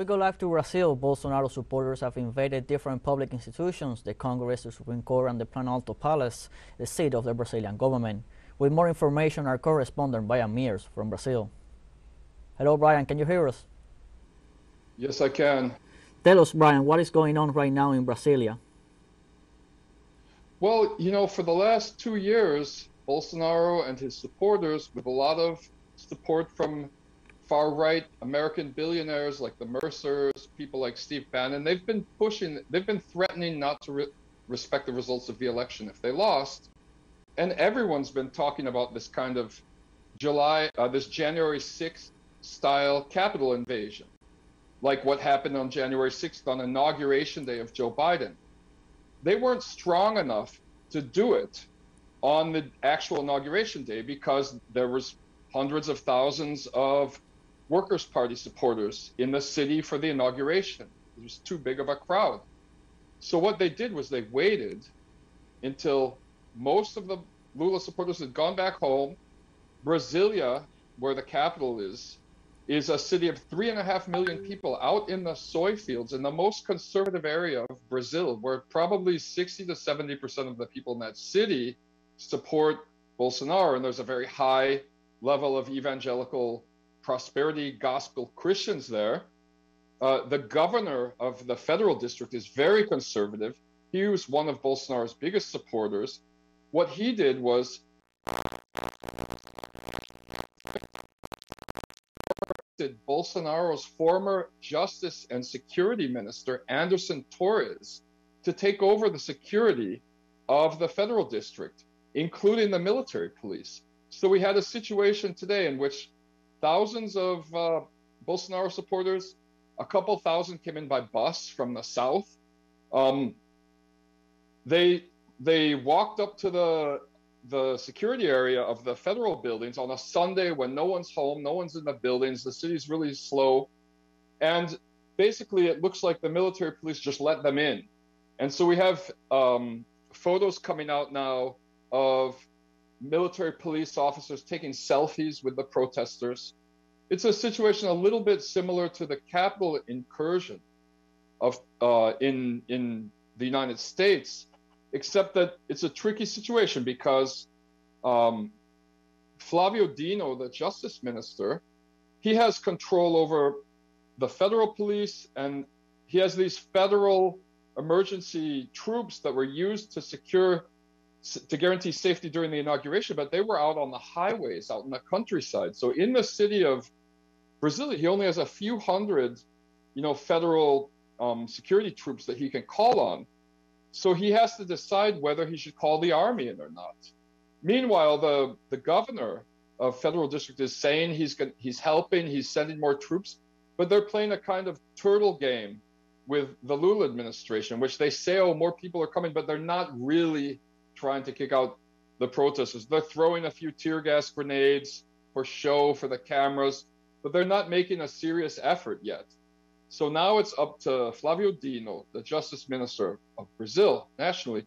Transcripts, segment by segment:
We go live to Brazil. Bolsonaro supporters have invaded different public institutions, the Congress, the Supreme Court, and the Planalto Place, the seat of the Brazilian government. With more information, our correspondent, Brian Miers from Brazil. Hello, Brian. Can you hear us? Yes, I can. Tell us, Brian, what is going on right now in Brasilia? Well, for the last 2 years, Bolsonaro and his supporters, with a lot of support from far-right American billionaires like the Mercers, people like Steve Bannon, they've been threatening not to respect the results of the election if they lost. And everyone's been talking about this kind of this January 6th style Capitol invasion, like what happened on January 6th on Inauguration Day of Joe Biden. They weren't strong enough to do it on the actual Inauguration Day because there was hundreds of thousands of Workers' Party supporters in the city for the inauguration. It was too big of a crowd. So what they did was they waited until most of the Lula supporters had gone back home. Brasilia, where the capital is a city of 3.5 million people out in the soy fields in the most conservative area of Brazil, where probably 60 to 70% of the people in that city support Bolsonaro. And there's a very high level of evangelical prosperity gospel Christians there. The governor of the federal district is very conservative. He was one of Bolsonaro's biggest supporters. What he did was Bolsonaro's former Justice and Security Minister, Anderson Torres, to take over the security of the federal district, including the military police. So we had a situation today in which thousands of Bolsonaro supporters, a couple thousand came in by bus from the south. They walked up to the security area of the federal buildings on a Sunday when no one's home, no one's in the buildings, the city's really slow. And basically it looks like the military police just let them in. And so we have photos coming out now of military police officers taking selfies with the protesters. It's a situation a little bit similar to the Capitol incursion of in the United States, except that it's a tricky situation because Flavio Dino, the justice minister, he has control over the federal police, and he has these federal emergency troops that were used to guarantee safety during the inauguration, but they were out on the highways, out in the countryside. So in the city of Brasilia, he only has a few hundred, federal security troops that he can call on. So he has to decide whether he should call the army in or not. Meanwhile, the governor of federal district is saying he's helping, he's sending more troops, but they're playing a kind of turtle game with the Lula administration, which they say, oh, more people are coming, but they're not really trying to kick out the protesters. They're throwing a few tear gas grenades for show, for the cameras, but they're not making a serious effort yet. So now it's up to Flavio Dino, the justice minister of Brazil nationally,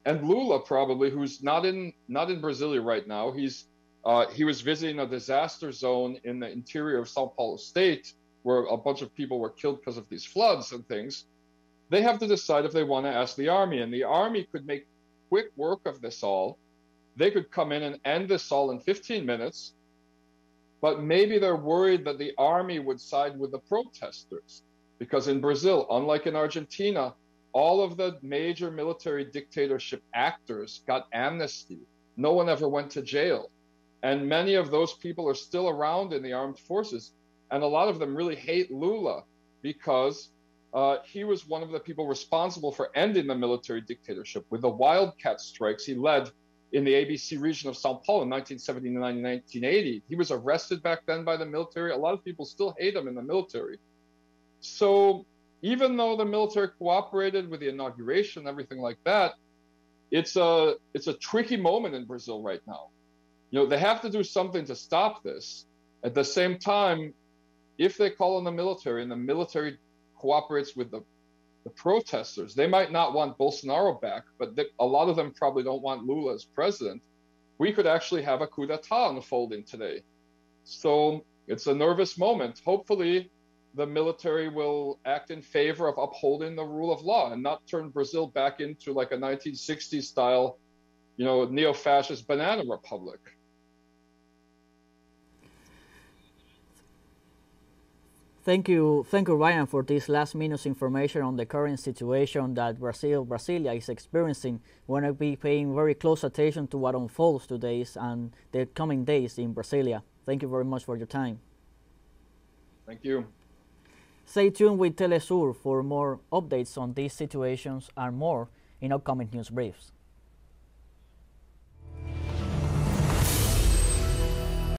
and Lula probably, who's not in Brasilia right now. He was visiting a disaster zone in the interior of São Paulo state, where a bunch of people were killed because of these floods and things. They have to decide if they want to ask the army, and the army could make quick work of this all. They could come in and end this all in 15 minutes, but maybe they're worried that the army would side with the protesters, because in Brazil, unlike in Argentina, all of the major military dictatorship actors got amnesty. No one ever went to jail. And many of those people are still around in the armed forces. And a lot of them really hate Lula because he was one of the people responsible for ending the military dictatorship. With the wildcat strikes he led in the ABC region of São Paulo in 1979 and 1980. He was arrested back then by the military. A lot of people still hate him in the military. So even though the military cooperated with the inauguration and everything like that, it's a tricky moment in Brazil right now. They have to do something to stop this. At the same time, if they call on the military and the military cooperates with the protesters, they might not want Bolsonaro back, but a lot of them probably don't want Lula as president. We could actually have a coup d'etat unfolding today. So it's a nervous moment. Hopefully, the military will act in favor of upholding the rule of law and not turn Brazil back into like a 1960s style, neo-fascist banana republic. Thank you, Ryan, for this last minute information on the current situation that Brasilia is experiencing. We're going to be paying very close attention to what unfolds today and the coming days in Brasilia. Thank you very much for your time. Thank you. Stay tuned with teleSUR for more updates on these situations and more in upcoming news briefs.